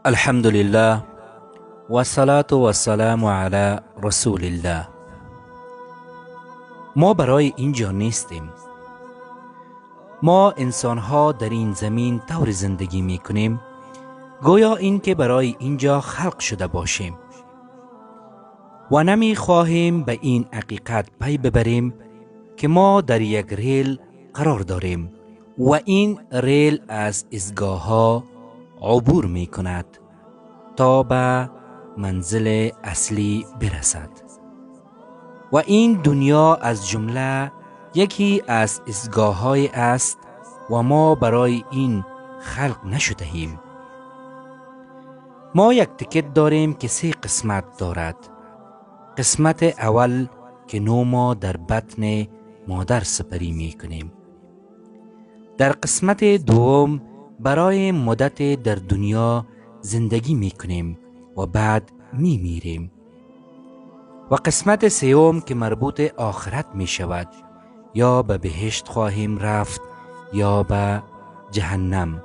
الحمد لله و الصلاة و السلام علی رسول الله. ما برای اینجا نیستیم. ما انسانها در این زمین طور زندگی می کنیم گویا این که برای اینجا خلق شده باشیم و نمی خواهیم به این حقیقت پی ببریم که ما در یک ریل قرار داریم و این ریل از ایستگاه ها عبور می کند تا به منزل اصلی برسد و این دنیا از جمله یکی از ایستگاه های است و ما برای این خلق نشدهیم. ما یک تکت داریم که 3 قسمت دارد. قسمت اول که 9 ماه در بطن مادر سپری می کنیم. در قسمت دوم برای مدت در دنیا زندگی می کنیم و بعد می میریم. و قسمت سوم که مربوط آخرت می شود، یا به بهشت خواهیم رفت یا به جهنم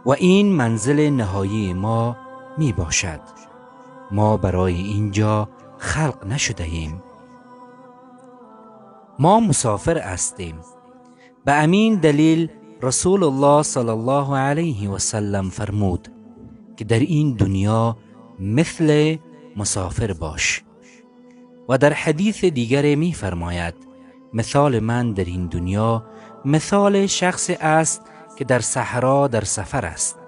و این منزل نهایی ما می باشد. ما برای اینجا خلق نشده ایم. ما مسافر هستیم. به همین دلیل رسول الله صلی الله علیه و سلم فرمود که در این دنیا مثل مسافر باش و در حدیث دیگر می فرماید مثال من در این دنیا مثال شخص است که در صحرا در سفر است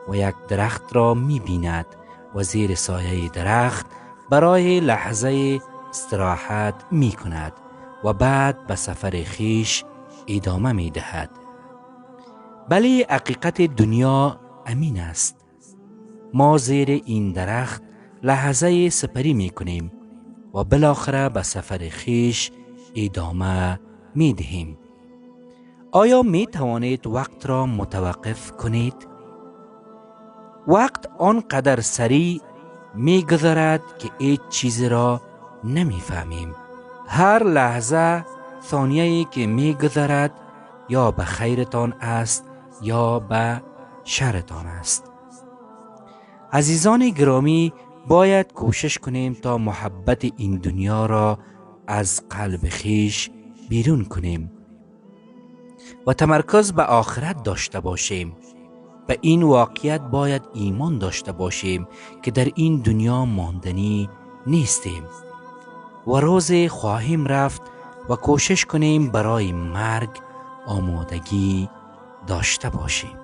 و یک درخت را می بیند و زیر سایه درخت برای لحظه استراحت می کند و بعد به سفر خیش ادامه می دهد. بلی حقیقت دنیا امین است. ما زیر این درخت لحظه سپری می کنیم و بالاخره به سفر خیش ادامه می دهیم. آیا می توانید وقت را متوقف کنید؟ وقت آنقدر سریع می گذرد که هیچ چیز را نمی فهمیم. هر لحظه ثانیه‌ای که می گذرد یا به خیرتان است یا به شرتان است. عزیزان گرامی، باید کوشش کنیم تا محبت این دنیا را از قلب خیش بیرون کنیم و تمرکز به آخرت داشته باشیم. به این واقعیت باید ایمان داشته باشیم که در این دنیا ماندنی نیستیم و روز خواهیم رفت و کوشش کنیم برای مرگ آمادگی داشته باشیم.